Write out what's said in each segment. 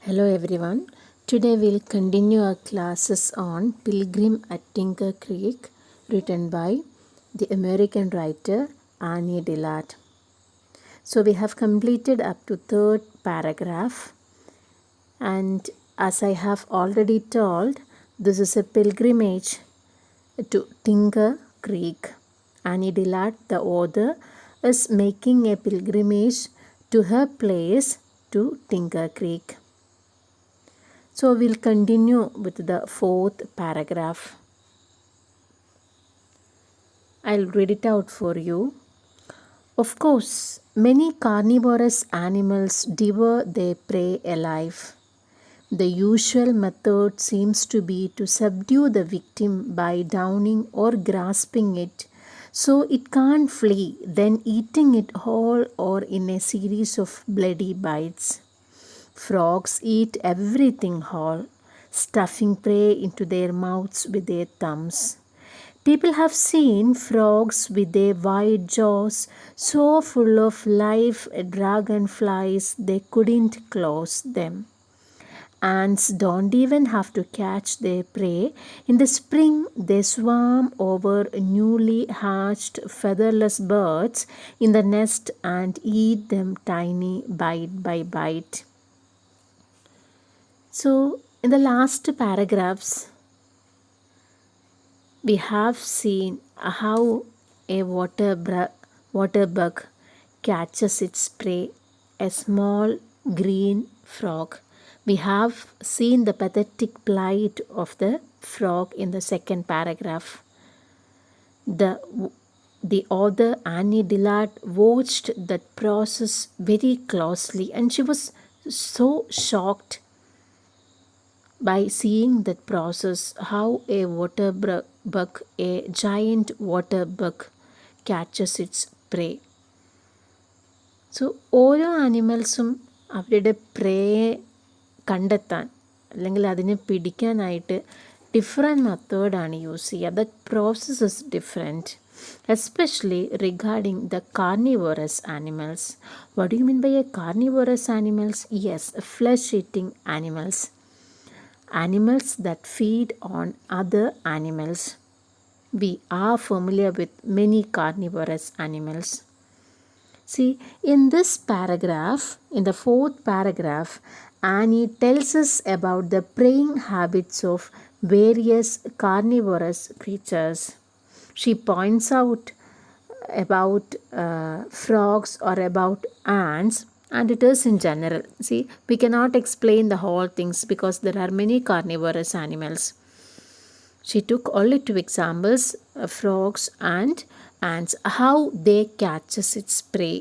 Hello everyone. Today we'll continue our classes on Pilgrim at Tinker Creek, written by the American writer Annie Dillard. So we have completed up to third paragraph, and as I have already told, this is a pilgrimage to Tinker Creek. Annie Dillard, the author, is making a pilgrimage to her place to Tinker Creek. So we'll continue with the fourth paragraph. I'll read it out for you. Of course, many carnivorous animals devour their prey alive. The usual method seems to be to subdue the victim by downing or grasping it so it can't flee, then eating it whole or in a series of bloody bites. Frogs eat everything whole, stuffing prey into their mouths with their thumbs. People have seen frogs with their wide jaws so full of live dragonflies they couldn't close them. Ants don't even have to catch their prey. In the spring, they swarm over newly hatched featherless birds in the nest and eat them tiny bite by bite. So, in the last paragraphs, we have seen how a water bug catches its prey, a small green frog. We have seen the pathetic plight of the frog in the second paragraph. The author Annie Dillard watched that process very closely, and she was so shocked by seeing that process, how a a giant water bug catches its prey. So ഓരോ ആനിമൽസും അവരുടെ പ്രേയെ കണ്ടെത്താൻ അല്ലെങ്കിൽ അതിനെ പിടിക്കാനായിട്ട് different മെത്തേഡാണ് use ചെയ്യുക. The process is different, especially regarding the carnivorous animals. What do you mean by a carnivorous animals? Yes, flesh eating animals. Animals that feed on other animals. We are familiar with many carnivorous animals. See, in this paragraph, in the fourth paragraph, Annie tells us about the preying habits of various carnivorous creatures. She points out about frogs or about ants, and it is in general. See, we cannot explain the whole things because there are many carnivorous animals. She took only two examples, frogs and ants, how they catches its prey.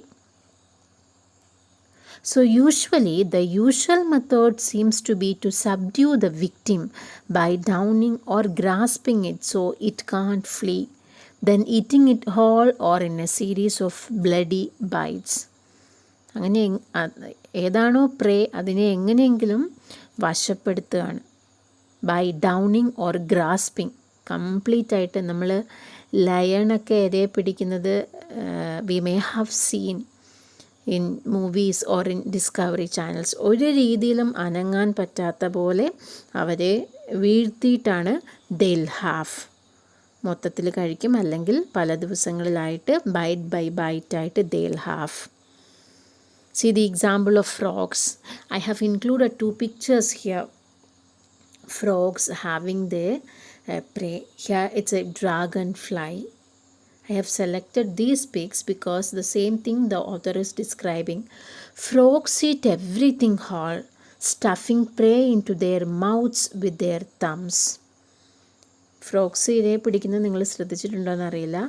So usually the usual method seems to be to subdue the victim by downing or grasping it so it can't flee, then eating it whole or in a series of bloody bites. അങ്ങനെ ഏതാണോ prey അതിനെ എങ്ങനെയെങ്കിലും വശപ്പെടുത്തുകയാണ്. By downing or grasping. Complete ആയിട്ട് നമ്മൾ ലയണൊക്കെ ഇരയെ പിടിക്കുന്നത് we may have seen in movies or in Discovery channels. ഒരു രീതിയിലും അനങ്ങാൻ പറ്റാത്ത പോലെ അവരെ വീഴ്ത്തിയിട്ടാണ് ദെൽ ഹാവ്. മൊത്തത്തിൽ കഴിക്കും, അല്ലെങ്കിൽ പല ദിവസങ്ങളിലായിട്ട് ബൈറ്റ് ബൈ ബൈറ്റായിട്ട് they'll have. See the example of frogs. I have included two pictures here. Frogs having their prey. Here it's a dragonfly. I have selected these pics because the same thing the author is describing. Frogs eat everything whole, stuffing prey into their mouths with their thumbs. Frogs ഇരയെ പിടിക്കുന്നത് നിങ്ങൾ ശ്രദ്ധിച്ചിട്ടുണ്ടോയെന്ന് അറിയില്ല.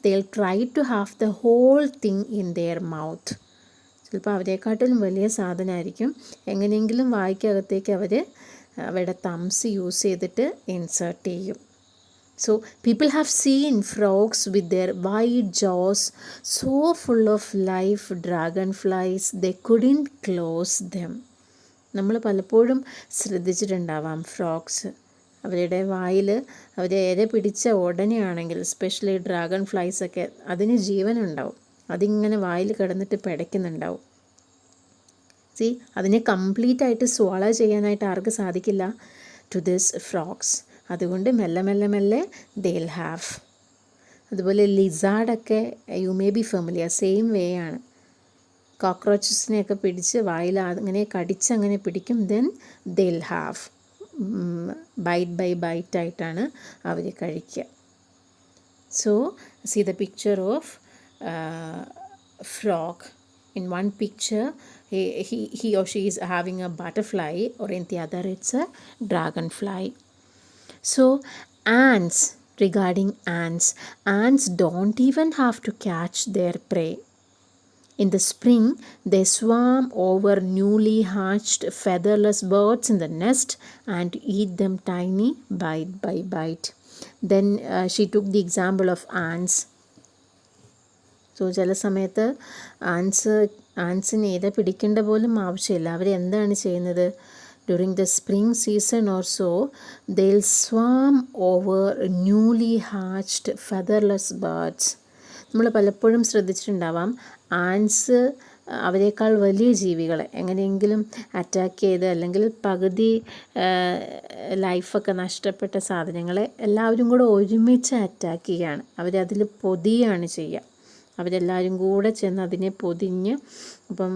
they'll try to have the whole thing in their mouth. ചിലപ്പോൾ അവരെക്കാട്ടിലും വലിയ സാധനമായിരിക്കും. എങ്ങനെയെങ്കിലും വായ്ക്കകത്തേക്ക് അവരുടെ thumbs use ചെയ്തിട്ട് insert ചെയ്യും. So people have seen frogs with their wide jaws so full of live dragonflies they couldn't close them. നമ്മൾ പലപ്പോഴും ശ്രദ്ധിച്ചിട്ടുണ്ടാവാം frogs അവരുടെ വായിൽ അവരെ ഇര പിടിച്ച ഉടനെയാണെങ്കിൽ, എസ്പെഷ്യലി ഡ്രാഗൺ ഫ്ലൈസൊക്കെ, അതിന് ജീവനുണ്ടാവും. അതിങ്ങനെ വായിൽ കിടന്നിട്ട് പിടയ്ക്കുന്നുണ്ടാവും. സി അതിനെ കംപ്ലീറ്റ് ആയിട്ട് swallow ചെയ്യാനായിട്ട് ആർക്ക് സാധിക്കില്ല? To this frogs. അതുകൊണ്ട് മെല്ലെ മെല്ലെ മെല്ലെ they'll have. അതുപോലെ ലിസാർഡൊക്കെ you may be familiar, same way ആണ്. കോക്രോച്ചസിനെയൊക്കെ പിടിച്ച് വായിൽ അങ്ങനെ കടിച്ചങ്ങനെ പിടിക്കും, then they'll have. Bite by bite ആയിട്ടാണ് അവർ കഴിക്കുക. So see the picture of frog. In one picture he or she is having a butterfly, or in the other it's a dragonfly. So ants, regarding ants don't even have to catch their prey. In the spring they swarm over newly hatched featherless birds in the nest and eat them tiny bite by bite. Then she took the example of ants. So ചില സമയത്ത് ആൻസിന് ഏതാ പിടിക്കേണ്ട പോലും ആവശ്യമില്ല. അവരെന്താണ് ചെയ്യുന്നത്? During the spring season or so they'll swarm over newly hatched featherless birds. നമ്മൾ പലപ്പോഴും ശ്രദ്ധിച്ചിട്ടുണ്ടാവാം, ആൻസ് അവരെക്കാൾ വലിയ ജീവികളെ എങ്ങനെയെങ്കിലും അറ്റാക്ക് ചെയ്ത്, അല്ലെങ്കിൽ പകുതി ലൈഫൊക്കെ നഷ്ടപ്പെട്ട സാധനങ്ങളെ എല്ലാവരും കൂടെ ഒരുമിച്ച് അറ്റാക്ക് ചെയ്യുകയാണ്. അവരതിൽ പൊതിയാണ് ചെയ്യുക. അവരെല്ലാവരും കൂടെ ചെന്ന് അതിനെ പൊതിഞ്ഞ്, അപ്പം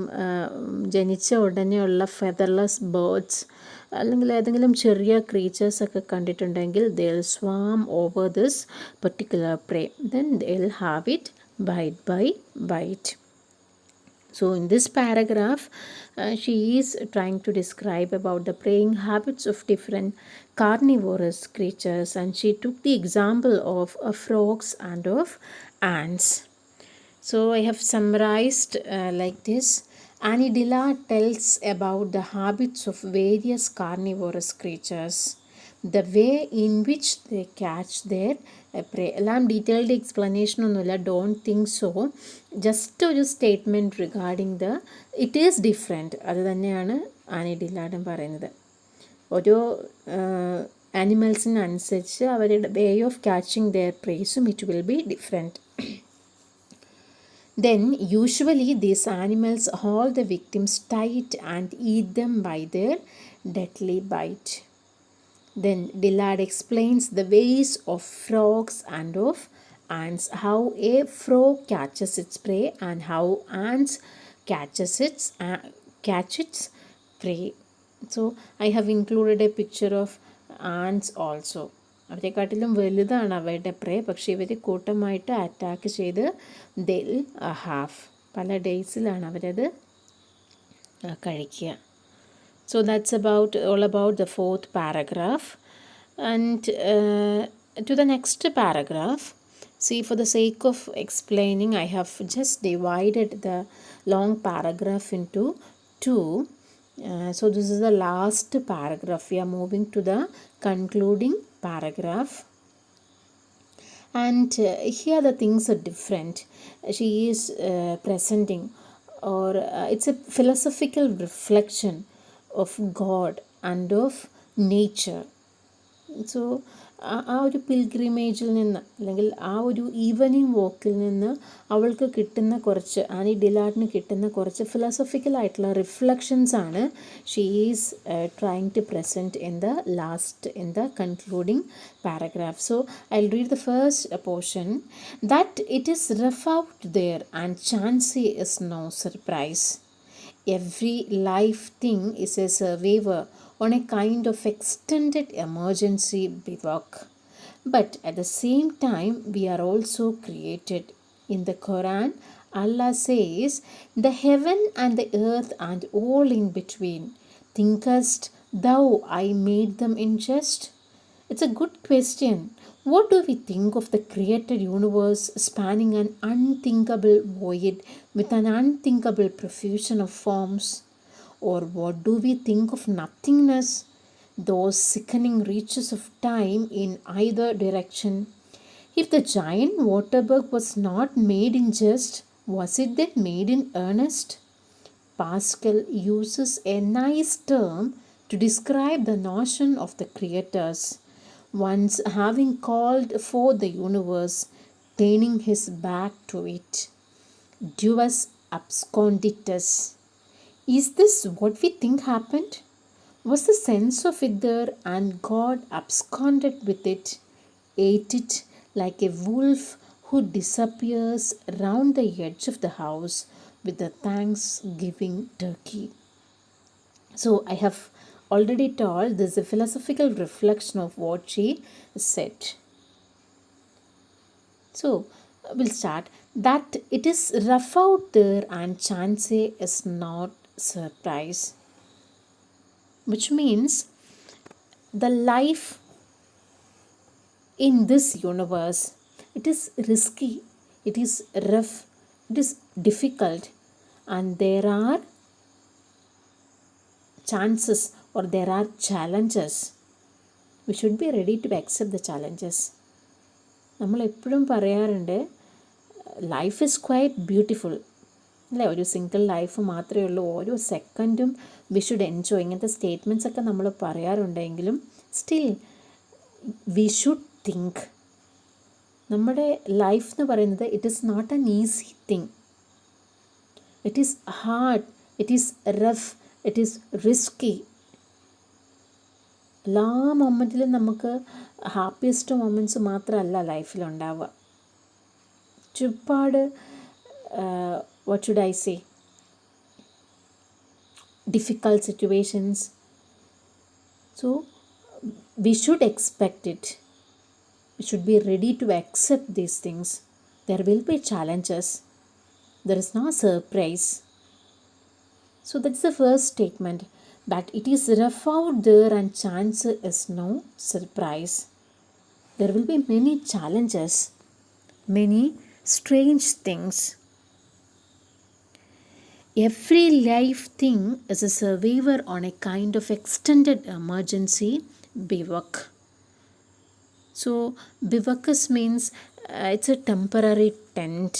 ജനിച്ച ഉടനെയുള്ള ഫെദർലെസ് ബേർഡ്സ് അല്ലെങ്കിൽ ഏതെങ്കിലും ചെറിയ ക്രീച്ചേഴ്സൊക്കെ കണ്ടിട്ടുണ്ടെങ്കിൽ they'll swarm over this particular prey, then they'll have it bite by bite. So in this paragraph she is trying to describe about the preying habits of different carnivorous creatures, and she took the example of frogs and of ants. So I have summarized like this. Annie Dillard tells about the habits of various carnivorous creatures, the way in which they catch their prey. എല്ലാം detailed explanation ഒന്നുമില്ല, don't think so. Just ഒരു statement regarding the it is different, അത് തന്നെയാണ് Annie ഡില്ലാർഡും പറയുന്നത്. ഓരോ ആനിമൽസിനനുസരിച്ച് അവരുടെ വേ ഓഫ് ക്യാച്ചിങ് ദെയർ പ്രേസും it will be different. Then usually these animals hold the victims tight and eat them by their deadly bite. Then Dillard explains the ways of frogs and of ants, how a frog catches its prey and how ants catch its prey. So I have included a picture of ants also. അവരെക്കാട്ടിലും വലുതാണ് അവരുടെ പ്രേ, പക്ഷേ ഇവർ കൂട്ടമായിട്ട് attack ചെയ്ത് they'll have, പല ഡേയ്സിലാണ് അവരത് കഴിക്കുക. So that's all about the fourth paragraph. And to the next paragraph, see, for the sake of explaining, I have just divided the long paragraph into two. So this is the last paragraph. We are moving to the concluding paragraph, and here the things are different. She is presenting, or it's a philosophical reflection of God and of nature. So ആ ഒരു പിൽഗ്രിമേജിൽ നിന്ന്, അല്ലെങ്കിൽ ആ ഒരു evening വാക്കിൽ നിന്ന് അവൾക്ക് കിട്ടുന്ന കുറച്ച്, ആനി ഡിലാർഡിന് കിട്ടുന്ന കുറച്ച് ഫിലോസഫിക്കൽ ആയിട്ടുള്ള റിഫ്ലക്ഷൻസ് ആണ് she is trying to present in the concluding paragraph. So I will read the first portion. That it is rough out there and chancy is no surprise. Every live thing is a survivor on a kind of extended emergency bivouac. But at the same time, we are also created. In the Quran, Allah says, "The heaven and the earth and all in between. Thinkest thou I made them unjust?" It's a good question. What do we think of the created universe spanning an unthinkable void with an unthinkable profusion of forms? Or what do we think of nothingness, those sickening reaches of time in either direction? If the giant waterbug was not made in jest, was it then made in earnest? Pascal uses a nice term to describe the notion of the creators. Once having called for the universe, turning his back to it, Deus absconditus. Is this what we think happened? Was the sense of it there and God absconded with it, ate it like a wolf who disappears round the edge of the house with the Thanksgiving turkey? So I have already told this is a philosophical reflection of what she said. So we'll start that it is rough out there and chance is not surprise, which means the life in this universe, it is risky, it is rough, it is difficult, and there are chances or there are challenges. We should be ready to accept the challenges. നമ്മൾ എപ്പോഴും പറയാറുണ്ട് life is quite beautiful അല്ലേ, ഒരു single life മാത്രമേ ഉള്ളൂ, ഓരോ സെക്കൻഡും we should enjoy, ഇങ്ങനത്തെ സ്റ്റേറ്റ്മെൻറ്റ്സ് ഒക്കെ നമ്മൾ പറയാറുണ്ടെങ്കിലും സ്റ്റിൽ വി ഷുഡ് തിങ്ക്. നമ്മുടെ ലൈഫ് എന്ന് പറയുന്നത് it is not an easy thing. It is hard, it is rough, it is risky. എല്ലാ മൊമെൻറ്റിലും നമുക്ക് ഹാപ്പിയസ്റ്റ് മൊമെൻറ്റ്സ് മാത്രമല്ല ലൈഫിലുണ്ടാവുക. ഒരുപാട് what should I say, difficult situations. So we should expect it. We should be ready to accept these things. There will be challenges. There is no surprise. So that's the first statement, that it is rough out there and chance is no surprise. There will be many challenges, many strange things. Every life thing is a survivor on a kind of extended emergency bivouac. So bivouac means it's a temporary tent.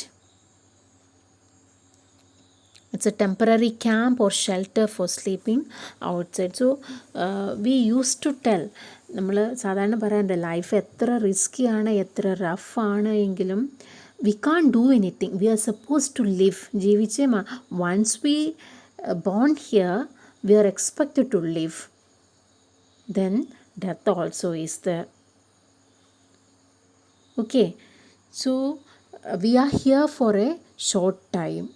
It's a temporary camp or shelter for sleeping outside. So we used to tell, നമ്മൾ സാധാരണ പറയാറുണ്ട് life എത്ര risky ആണ്, എത്ര റഫാണ് എങ്കിലും we can't do anything. We are supposed to live. ജീവിച്ചേ once we born here, we are expected to live. Then death also is there. Okay. So we are here for a short time.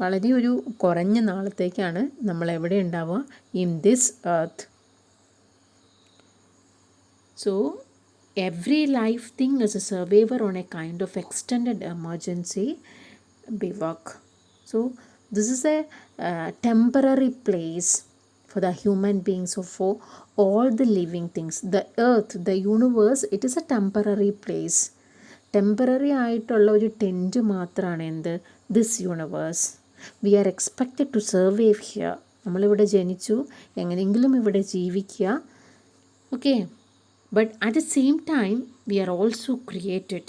വളരെ ഒരു കുറഞ്ഞ നാളത്തേക്കാണ് നമ്മൾ എവിടെ ഉണ്ടാവുക, in this earth. So every life thing is a survivor on a kind of extended emergency bivouac. So this is a temporary place for the human beings, or for all the living things. The earth, the universe, it is a temporary place. Temporary ആയിട്ടുള്ള ഒരു tent മാത്രമാണ് എന്ത്, this universe. We are expected to survive here. നമ്മളിവിടെ ജനിച്ചു, എങ്ങനെയെങ്കിലും ഇവിടെ ജീവിക്കുക. Okay, but at the same time we are also created.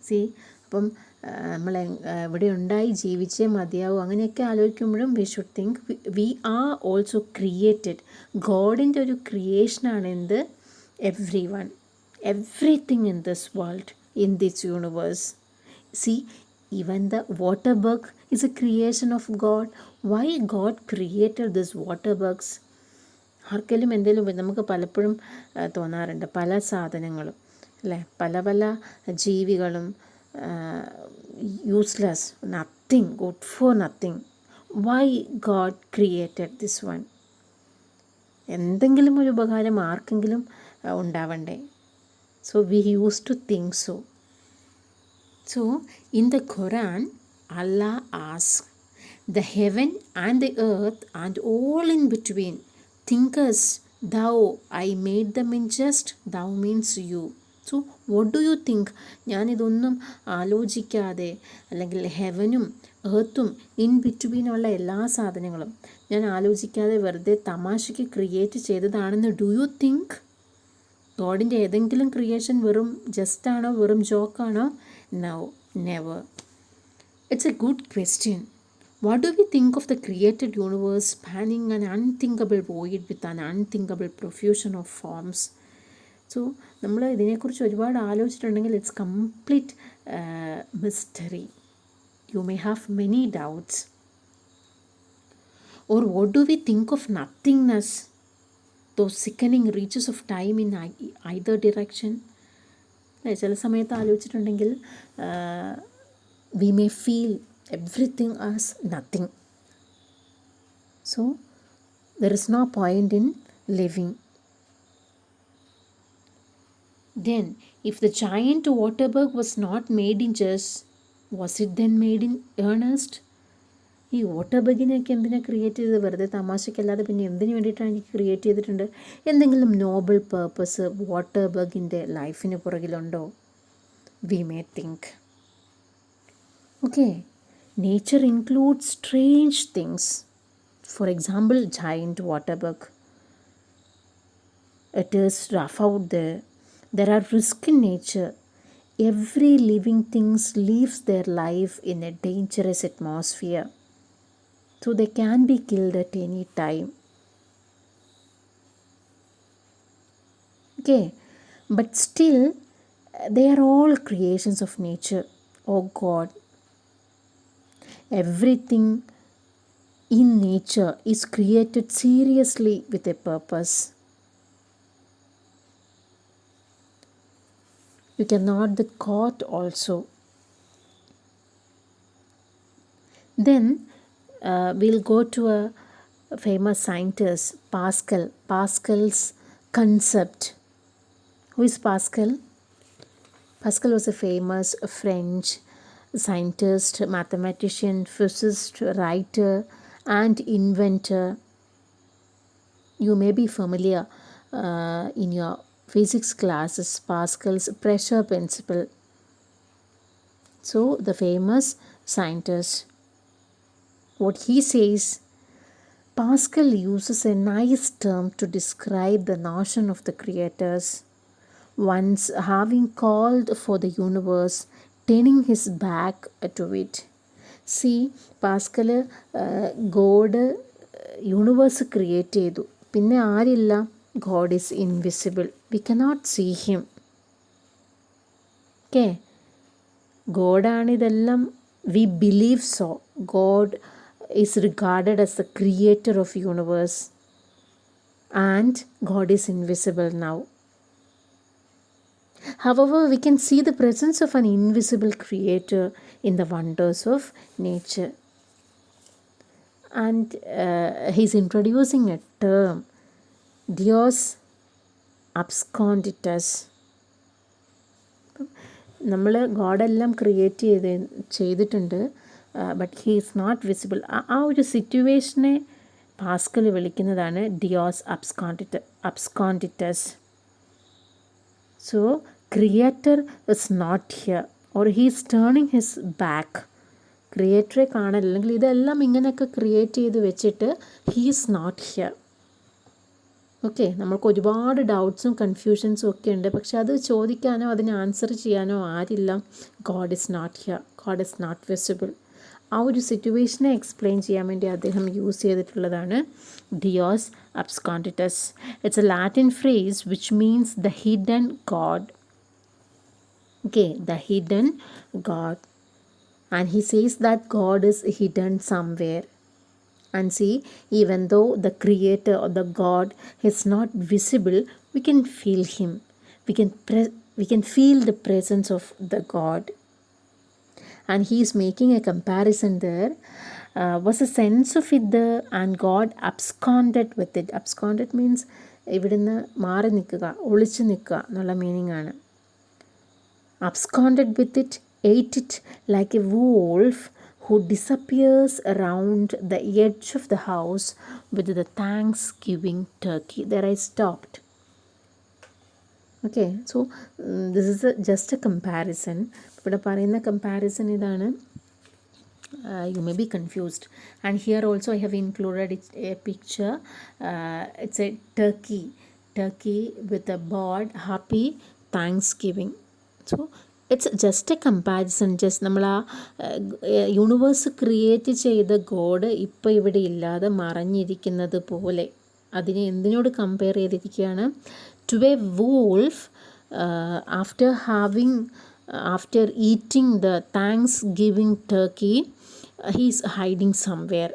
See, അപ്പം നമ്മൾ ഇവിടെ ഉണ്ടായി ജീവിച്ചേ മതിയാവും അങ്ങനെയൊക്കെ ആലോചിക്കുമ്പോഴും we should think we are also created. ഗോഡിൻ്റെ ഒരു ക്രിയേഷനാണ് എന്ത്, every one, everything in this world, in this universe. See, even the water bug is a creation of God. Why God created these water bugs? ആർക്കെങ്കിലും എന്തെങ്കിലും നമുക്ക് പലപ്പോഴും തോന്നാറുണ്ട്, പല സാധനങ്ങളും അല്ലേ, പല പല ജീവികളും useless, nothing, good for nothing. Why God created this one? എന്തെങ്കിലും ഒരു ഉപകാരം ആർക്കെങ്കിലും ഉണ്ടാവണ്ടേ? So we use to think so. So in the Quran, Allah asks, the heaven and the earth and all in between, thinkest thou I made them in just? Thou means you. So what do you think? ഞാനിതൊന്നും ആലോചിക്കാതെ, അല്ലെങ്കിൽ ഹെവനും എർത്തും in ബിറ്റ്വീനുള്ള എല്ലാ സാധനങ്ങളും ഞാൻ ആലോചിക്കാതെ വെറുതെ തമാശയ്ക്ക് create ചെയ്തതാണെന്ന് do you think? ഗോഡിൻ്റെ ഏതെങ്കിലും creation വെറും ജസ്റ്റാണോ, വെറും ജോക്കാണോ? No, never. It's a good question. What do we think of the created universe spanning an unthinkable void with an unthinkable profusion of forms? So നമ്മൾ ഇതിനെക്കുറിച്ച് ഒരുപാട് ആലോചിച്ചിട്ടുണ്ടെങ്കിൽ it's complete mystery. You may have many doubts. Or what do we think of nothingness? Those sickening reaches of time in either direction. ചില സമയത്ത് ആലോചിച്ചിട്ടുണ്ടെങ്കിൽ we may feel everything as nothing. So there is no point in living. Then, if the giant Waterberg was not made in jest, was it then made in earnest? ഈ വാട്ടർബഗിനെയൊക്കെ എന്തിനാണ് create ചെയ്തത്? വെറുതെ തമാശയ്ക്കല്ലാതെ പിന്നെ എന്തിനു വേണ്ടിയിട്ടാണ് എനിക്ക് ക്രിയേറ്റ് ചെയ്തിട്ടുണ്ട്? എന്തെങ്കിലും നോബിൾ പേർപ്പസ് വാട്ടർബഗിൻ്റെ ലൈഫിന് പുറകിലുണ്ടോ? We may think. Okay, nature includes strange things. For example, giant waterbug. It is rough out there. There are risks in nature. Every living thing lives their life in a dangerous atmosphere. So they can be killed at any time. Okay, but still they are all creations of nature. Oh God, everything in nature is created seriously with a purpose. You cannot the caught also. Then we'll go to a famous scientist, Pascal. Pascal's concept. Who is Pascal? Pascal was a famous French scientist, mathematician, physicist, writer, and inventor. You may be familiar in your physics classes, Pascal's pressure principle. So the famous scientist, what he says, Pascal uses a nice term to describe the notion of the creators. Once having called for the universe, turning his back to it. See, Pascal God universe create ചെയ്തു. പിന്നെ ആരില്ല? God is invisible. We cannot see him. Okay. God ആണിതെല്ലാം. We believe so. God is regarded as the creator of universe. And God is invisible now. However, we can see the presence of an invisible creator in the wonders of nature. And he's introducing a term, Deus absconditus. നമ്മൾ ഗോഡെല്ലാം create ചെയ്തിട്ടുണ്ട്, but he is not visible. ആ ഒരു സിറ്റുവേഷനെ Pascal വിളിക്കുന്നതാണ് Deus absconditus. So creator is not here, or he is turning his back. ക്രിയേറ്ററെ കാണാൻ, അല്ലെങ്കിൽ ഇതെല്ലാം ഇങ്ങനെയൊക്കെ ക്രിയേറ്റ് ചെയ്ത് വെച്ചിട്ട് he is not here. Okay, നമ്മൾക്ക് ഒരുപാട് ഡൗട്ട്സും കൺഫ്യൂഷൻസും ഒക്കെ ഉണ്ട്, പക്ഷെ അത് ചോദിക്കാനോ അതിന് ആൻസർ ചെയ്യാനോ ആരില്ല. God is not here, God is not visible. ആ ഒരു സിറ്റുവേഷനെ എക്സ്പ്ലെയിൻ ചെയ്യാൻ വേണ്ടി അദ്ദേഹം യൂസ് ചെയ്തിട്ടുള്ളതാണ് Deus absconditus. It's a Latin phrase which means the hidden God. Okay, the hidden God. And he says that God is hidden somewhere. And see, even though the creator or the God is not visible, we can feel him. We can feel the presence of the God. And he is making a comparison there. Was a sense of it there, and God absconded with it. Absconded means ഇവിടുന്ന് മാറി നിൽക്കുക, ഒളിച്ചു നിൽക്കുക എന്നുള്ള meaning ആണ്. Absconded with it, ate it like a wolf who disappears around the edge of the house with the Thanksgiving turkey. There I stopped. Okay, so this is just a comparison. ഇവിടെ പറയുന്ന comparison ഇതാണ്. You may be confused. And here also I have included a picture. It's a turkey with a bird, happy Thanksgiving. So it's just A comparison. Just നമ്മൾ ആ universe create ചെയ്ത God ഇപ്പോൾ ഇവിടെ ഇല്ലാതെ മറഞ്ഞിരിക്കുന്നത് പോലെ അതിനെ എന്തിനോട് കമ്പയർ ചെയ്തിരിക്കുകയാണ്? To a wolf after eating the Thanksgiving turkey, he is hiding somewhere.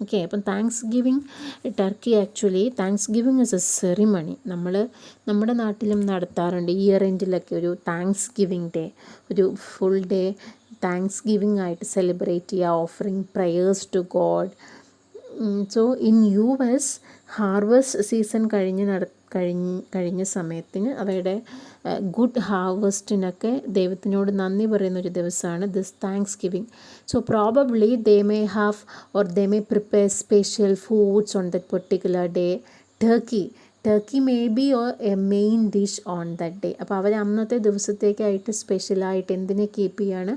Okay, അപ്പം Thanksgiving turkey actually Thanksgiving is a ceremony. നമ്മൾ നമ്മുടെ നാട്ടിലും നടത്താറുണ്ട്. ഇയർ എൻഡിലൊക്കെ ഒരു താങ്ക്സ് ഗിവിങ് ഡേ, ഒരു ഫുൾ ഡേ താങ്ക്സ് ഗിവിങ് ആയിട്ട് celebrate ചെയ്യുക, offering prayers to God. So in US harvest season കഴിഞ്ഞ സമയത്തിന് അവരുടെ ഗുഡ് ഹാർവസ്റ്റിനൊക്കെ ദൈവത്തിനോട് നന്ദി പറയുന്നൊരു ദിവസമാണ് this thanks giving. So probably they may have or they may prepare special foods on that particular day. Turkey may be A main dish on that day. അപ്പോൾ അവർ അന്നത്തെ ദിവസത്തേക്കായിട്ട് സ്പെഷ്യലായിട്ട് എന്തിനെ കീപ്പ് ചെയ്യാണ്?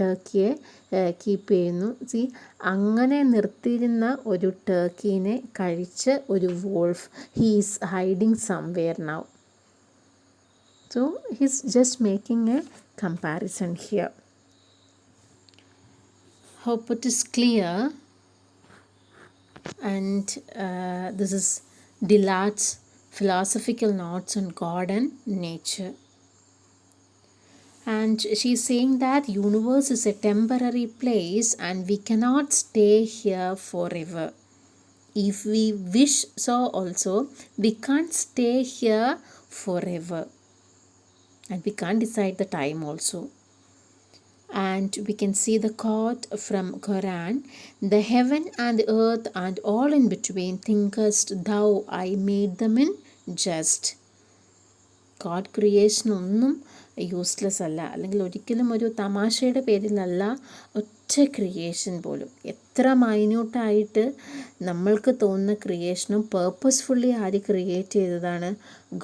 ടർക്കിയെ കീപ്പ് ചെയ്യുന്നു. അങ്ങനെ നിർത്തിയിരുന്ന ഒരു ടർക്കീനെ കഴിച്ച് ഒരു wolf, he is hiding somewhere now. So he's just making a comparison here. Hope it is clear. And this is Dillard's philosophical notes on God and nature. And she's saying that universe is a temporary place and we cannot stay here forever. If we wish so also, we can't stay here forever. And we can't decide the time also. And we can see the quote from Quran, the heaven and the earth and all in between thinkest thou I made them in just. God creation ഒന്നും useless അല്ല, അല്ലെങ്കിൽ ഒരിക്കലും ഒരു തമാശയുടെ പേരിലല്ല ഒറ്റ creation പോലും. എത്ര മൈന്യൂട്ടായിട്ട് നമ്മൾക്ക് തോന്നുന്ന ക്രിയേഷനും പേർപ്പസ്ഫുള്ളി ആര് ക്രിയേറ്റ് ചെയ്തതാണ്?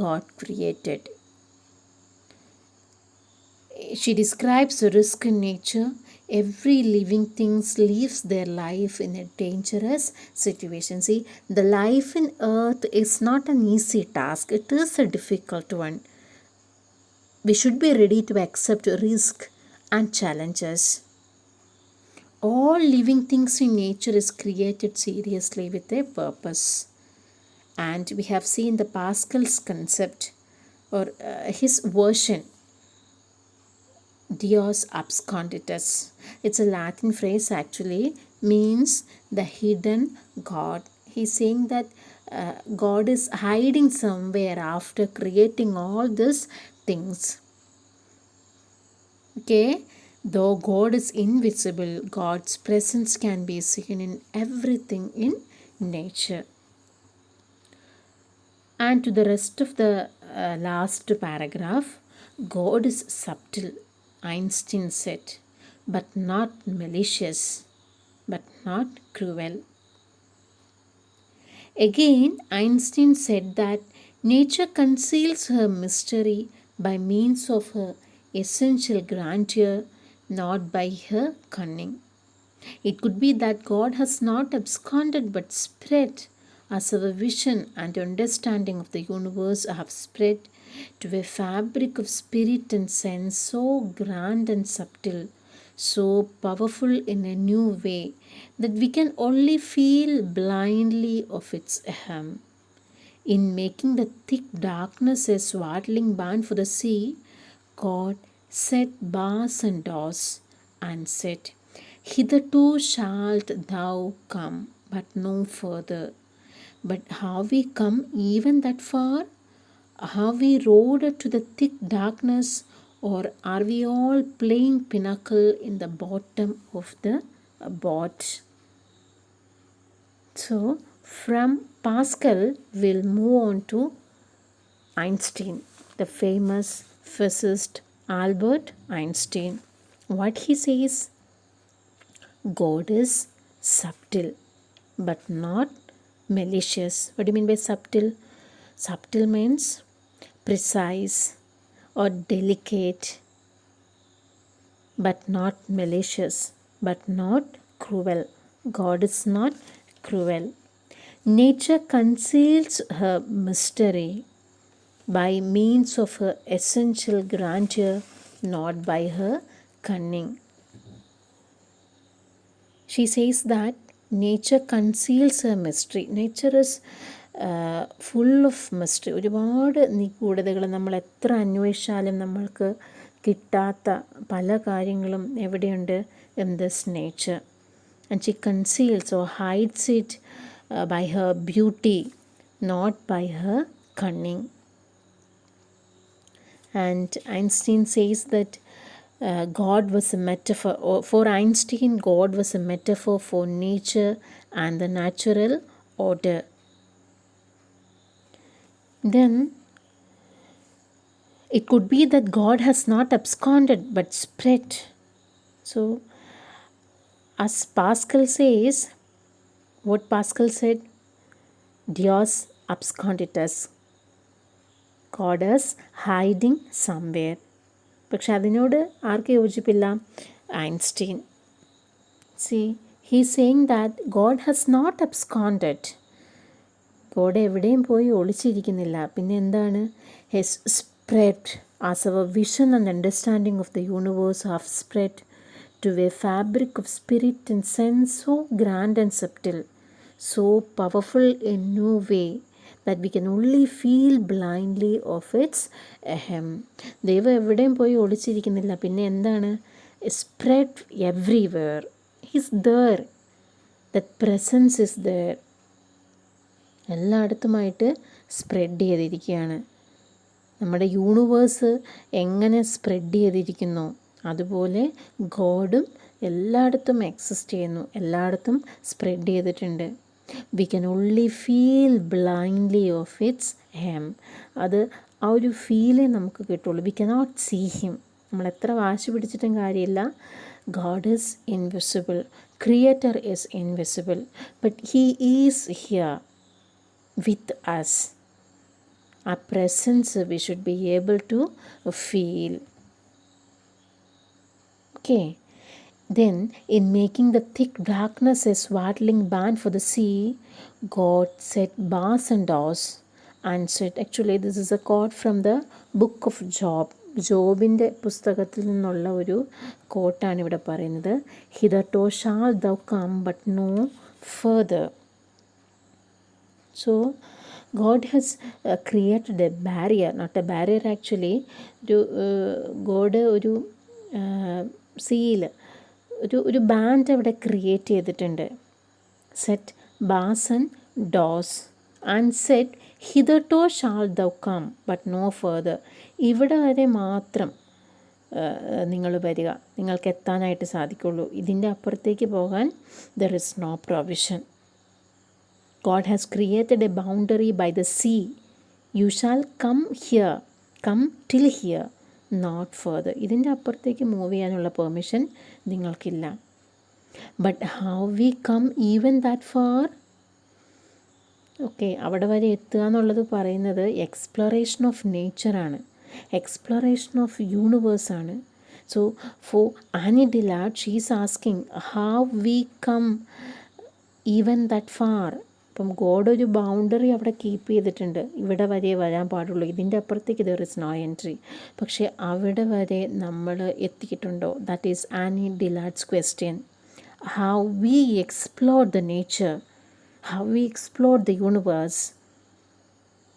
God created. She describes the risk in nature. Every living thing lives their life in a dangerous situation. See, the life in earth is not an easy task. It is a difficult one. We should be ready to accept risk and challenges. All living things in nature is created seriously with a purpose. And we have seen the Pascal's concept or his version, Deus absconditus. It's a Latin phrase actually, means the hidden God. He's saying that God is hiding somewhere after creating all these things. Okay, though God is invisible, God's presence can be seen in everything in nature. And to the rest of the last paragraph, God is subtle, Einstein said, but not malicious, but not cruel. Again, Einstein said that nature conceals her mystery by means of her essential grandeur, not by her cunning. It could be that God has not absconded but spread, as our vision and understanding of the universe have spread to a fabric of spirit and sense so grand and subtle, so powerful in a new way, that we can only feel blindly of its hem. In making the thick darkness a swaddling band for the sea, God set bars and doors, and said, hitherto shalt thou come, but no further. But have we come even that far? Have we rode to the thick darkness, or are we all playing pinnacle in the bottom of the boat? So from Pascal we'll move on to Einstein, the famous physicist Albert Einstein. What he says? God is subtle but not malicious. What do you mean by subtle? Subtle means precise or delicate, but not malicious, but not cruel. God is not cruel. Nature conceals her mystery by means of her essential grandeur, not by her cunning. She says that nature conceals her mystery. Nature is full of mystery. ഒരുപാട് നിഗൂഢതകൾ നമ്മൾ എത്ര അന്വേഷിച്ചാലും നമ്മൾക്ക് കിട്ടാത്ത പല കാര്യങ്ങളും എവിടെയുണ്ട്? In this nature. and she conceals or hides it by her beauty, not by her cunning. And Einstein says that God was a metaphor, or for Einstein, God was a metaphor for nature and the natural order. Then it could be that God has not absconded but spread. So, as Pascal says, what Pascal said, Dios absconditus, God is hiding somewhere. പക്ഷെ അതിനോട് ആർക്ക് യോജിപ്പില്ല? Einstein. See, he's saying that God has not absconded. God എവിടെയും പോയി ഒളിച്ചിരിക്കുന്നില്ല. പിന്നെ എന്താണ്? Has spread as our vision and understanding of the universe have spread to a fabric of spirit and sense so grand and subtle, so powerful in no way that we can only feel blindly of its ahem. ദൈവം എവിടെയും പോയി ഒളിച്ചിരിക്കുന്നില്ല. പിന്നെ എന്താണ്? Spread everywhere. He's there. That presence is there. എല്ലായിടത്തുമായിട്ട് spread ചെയ്തിരിക്കുകയാണ്. നമ്മുടെ universe എങ്ങനെ സ്പ്രെഡ് ചെയ്തിരിക്കുന്നു അതുപോലെ ഗോഡും എല്ലായിടത്തും എക്സിസ്റ്റ് ചെയ്യുന്നു, എല്ലായിടത്തും സ്പ്രെഡ് ചെയ്തിട്ടുണ്ട്. We can only feel blindly of its hem. അത് ആ ഒരു ഫീലേ നമുക്ക് കിട്ടുള്ളൂ. We cannot see him. നമ്മൾ എത്ര വാശി പിടിച്ചിട്ടും കാര്യമില്ല. God is invisible, creator is invisible, but he is here with us. Our presence we should be able to feel. Okay. Then, in making the thick darkness a swaddling band for the sea, God set bars and doors and said, actually this is a quote from the book of Job. ജോബിൻ്റെ പുസ്തകത്തിൽ നിന്നുള്ള ഒരു കോട്ടാണ് ഇവിടെ പറയുന്നത്. hitherto shall thou come but no further. So, God has created a barrier, not a barrier actually. God ഒരു seal, ഒരു band അവിടെ create ചെയ്തിട്ടുണ്ട്. Set bars and doors and set hitherto shall thou come but no further. ഇവിടെ വരെ മാത്രം നിങ്ങൾ വരിക, നിങ്ങൾക്ക് എത്താനായിട്ട് സാധിക്കുള്ളൂ. ഇതിൻ്റെ അപ്പുറത്തേക്ക് പോകാൻ there is no provision. God has created a boundary by the sea. You shall come here, come till here, not further. ഇതിൻ്റെ അപ്പുറത്തേക്ക് മൂവ് ചെയ്യാനുള്ള പെർമിഷൻ നിങ്ങൾക്കില്ല. But how we come even that far? Okay, അവിടെ വരെ എത്തുക എന്നുള്ളത് പറയുന്നത് exploration of നേച്ചറാണ്, എക്സ്പ്ലോറേഷൻ ഓഫ് യൂണിവേഴ്സാണ്. So for Annie Dillard she is asking how we come even that far. അപ്പം ഗോഡ് ഒരു ബൗണ്ടറി അവിടെ കീപ്പ് ചെയ്തിട്ടുണ്ട്. ഇവിടെ വരെ വരാൻ പാടുള്ളൂ, ഇതിൻ്റെ അപ്പുറത്തേക്ക് ദർ ഇസ് നോ എൻട്രി. പക്ഷേ അവിടെ വരെ നമ്മൾ എത്തിയിട്ടുണ്ടോ? That is Annie Dillard's question. How we explore the nature, how we explore the universe.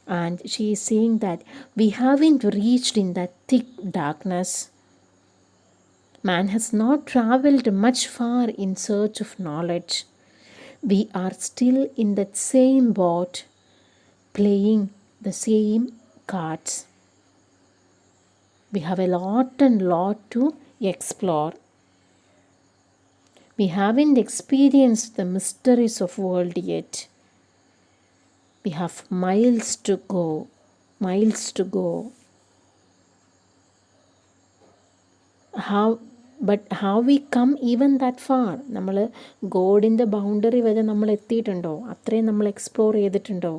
And she is saying that we haven't reached in that thick darkness. Man has not traveled much far in search of knowledge. We are still in that same boat, playing the same cards. We have a lot and lot to explore. We haven't experienced the mysteries of world yet. We have miles to go, miles to go. How we come even that far? നമ്മൾ ഗോഡിൻ്റെ boundary വരെ നമ്മൾ എത്തിയിട്ടുണ്ടോ? അത്രയും നമ്മൾ explore ചെയ്തിട്ടുണ്ടോ?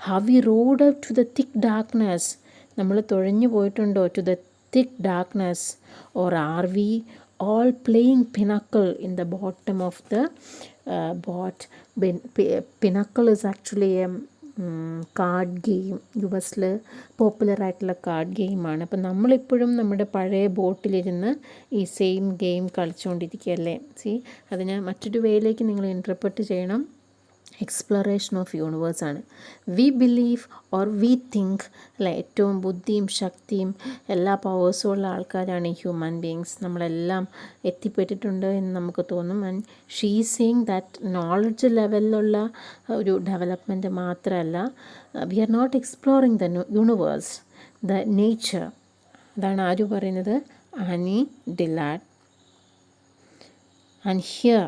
Have we rode up to the thick darkness? നമ്മൾ തുഴഞ്ഞു പോയിട്ടുണ്ടോ to the thick darkness? Or are we all playing pinochle in the bottom of the boat? Pinochle is actually a card game. യുഎസിൽ popular ആയിട്ടുള്ള card ഗെയിമാണ്. അപ്പം നമ്മളിപ്പോഴും നമ്മുടെ പഴയ ബോട്ടിലിരുന്ന് ഈ സെയിം ഗെയിം കളിച്ചുകൊണ്ടിരിക്കുകയല്ലേ. അതിനെ മറ്റൊരു വേയിലേക്ക് നിങ്ങൾ ഇൻറ്റർപ്രറ്റ് ചെയ്യണം. എക്സ്പ്ലോറേഷൻ ഓഫ് യൂണിവേഴ്സ് ആണ്. We believe or we think അല്ലെ ഏറ്റവും ബുദ്ധിയും ശക്തിയും എല്ലാ പവേഴ്സും ഉള്ള ആൾക്കാരാണ് ഈ ഹ്യൂമൻ ബീങ്സ്. നമ്മളെല്ലാം എത്തിപ്പെട്ടിട്ടുണ്ട് എന്ന് നമുക്ക് തോന്നും. And she seeing that knowledge ലെവലിലുള്ള ഒരു ഡെവലപ്മെൻറ്റ് മാത്രമല്ല, we are not exploring the universe, the nature. അതാണ് ആര് പറയുന്നത്? Annie Dillard. And here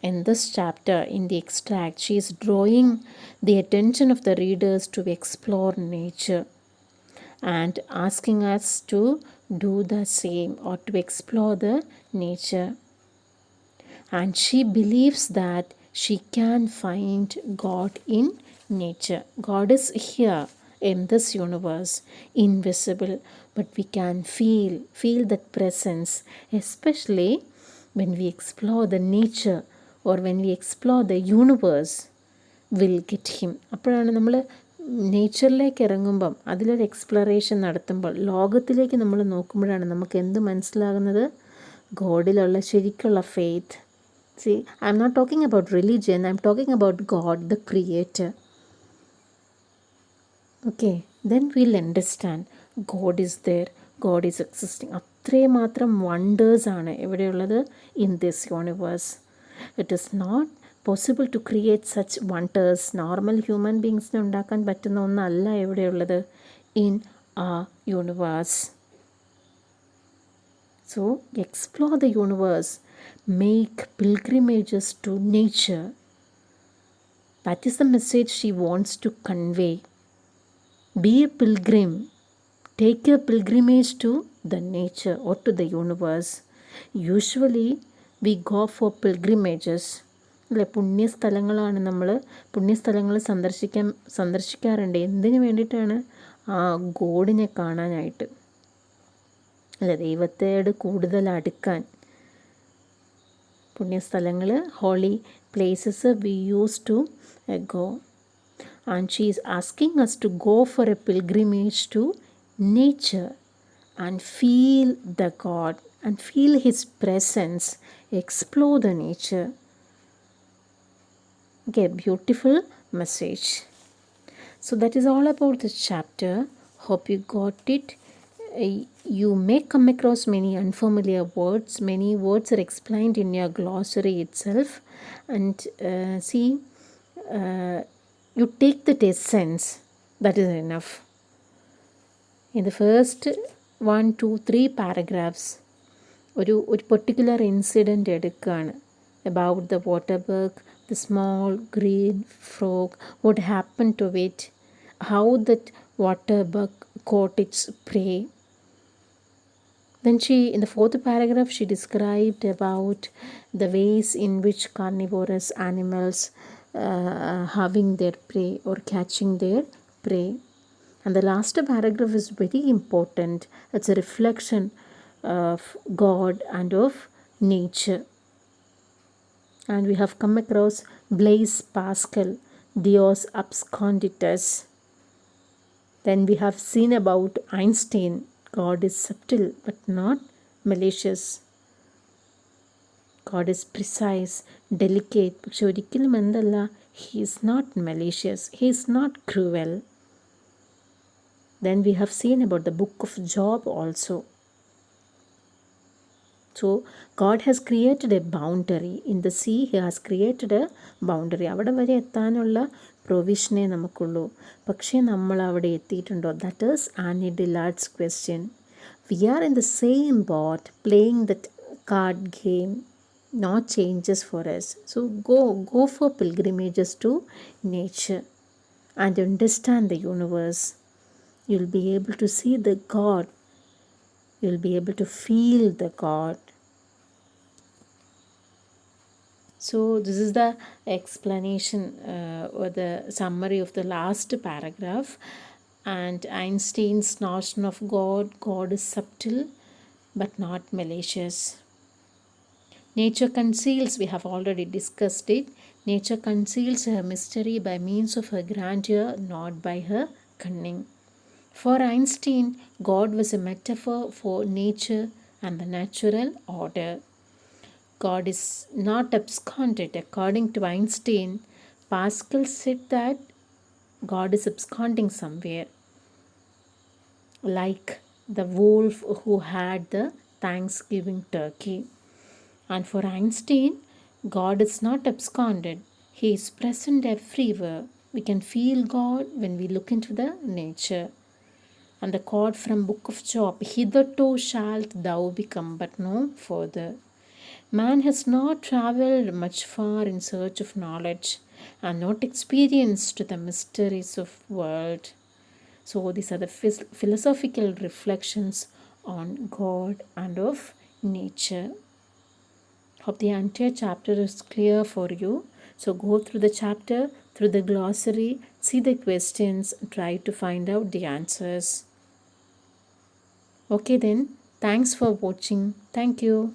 in this chapter, in the extract, she is drawing the attention of the readers to explore nature and asking us to do the same or to explore the nature. And she believes that she can find God in nature. God is here in this universe, invisible, but we can feel that presence, especially when we explore the nature or when we explore the universe, will get him. അപ്പോഴാണ് നമ്മൾ നേച്ചറിലേക്ക് ഇറങ്ങുമ്പം, അതിലൊരു exploration നടത്തുമ്പോൾ, ലോകത്തിലേക്ക് നമ്മൾ നോക്കുമ്പോഴാണ് നമുക്ക് എന്ത് മനസ്സിലാകുന്നത്? ഗോഡിലുള്ള ശരിക്കുള്ള faith. See, I'm not talking about religion, I'm talking about God, the creator. Okay, then we'll understand God is there, God is existing. അത്രയും മാത്രം വണ്ടേഴ്സാണ് എവിടെയുള്ളത്? In this universe. It is not possible to create such wonders. Normal human ബീങ്സിന് ഉണ്ടാക്കാൻ പറ്റുന്ന ഒന്നല്ല എവിടെയുള്ളത്? In ആ universe. So explore the universe, make pilgrimages to nature. That is the message she wants to convey. Be a pilgrim. Take a pilgrimage to the nature or to the universe. Usually we go for pilgrimages. അല്ലെ, പുണ്യസ്ഥലങ്ങളാണ് നമ്മൾ പുണ്യസ്ഥലങ്ങൾ സന്ദർശിക്കാറുണ്ട്. എന്തിനു വേണ്ടിയിട്ടാണ്? ആ ഗോഡിനെ കാണാനായിട്ട്, അല്ലെ, ദൈവത്തോട് കൂടുതൽ അടുക്കാൻ. പുണ്യസ്ഥലങ്ങൾ, holy places we use to go. And she is asking us to go for a pilgrimage to nature and feel the God and feel his presence, explore the nature. Okay, beautiful message. So that is all about this chapter. Hope you got it. You may come across many unfamiliar words. Many words are explained in your glossary itself. And see, you take that essence. That is enough. In the first 1, 2, 3 paragraphs, ഒരു particular incident എടുക്കുകയാണ്. About the water bug, the small green frog, what happen to it, how that water bug caught its prey. Then in the 4th paragraph, she described about the ways in which carnivorous animals having their prey or catching their prey. And the last paragraph is very important. It's a reflection of God and of nature. And we have come across Blaise Pascal, Deus absconditus. Then we have seen about Einstein, God is subtle but not malicious. God is precise, delicate. പക്ഷെ ഒരിക്കലും എന്തല്ല, he is not malicious, he is not cruel. Then we have seen about the book of Job also. So God has created a boundary. In the sea, he has created a boundary. അവിടെ വരെ എത്താനുള്ള പ്രൊവിഷനേ നമുക്കുള്ളൂ. പക്ഷേ നമ്മൾ അവിടെ എത്തിയിട്ടുണ്ടോ? That is Annie Dillard's question. We are in the same boat playing that card game. No changes for us. So go for pilgrimages to nature and understand the universe. You'll be able to see the God. You'll be able to feel the God. So this is the explanation or the summary of the last paragraph. And Einstein's notion of God is subtle but not malicious. Nature conceals, we have already discussed it, nature conceals her mystery by means of her grandeur, not by her cunning. For Einstein, God was a metaphor for nature and the natural order. God is not absconded. According to Einstein, Pascal said that God is absconding somewhere, like the wolf who had the Thanksgiving turkey. And for Einstein, God is not absconded, He is present everywhere. We can feel God when we look into the nature. And the quote from Book of Job, hitherto shalt thou become, but no further. Man has not travelled much far in search of knowledge and not experienced the mysteries of world. So these are the philosophical reflections on God and of nature. Hope the entire chapter is clear for you. So go through the chapter, through the glossary, see the questions, try to find out the answers. Okay then, thanks for watching. Thank you.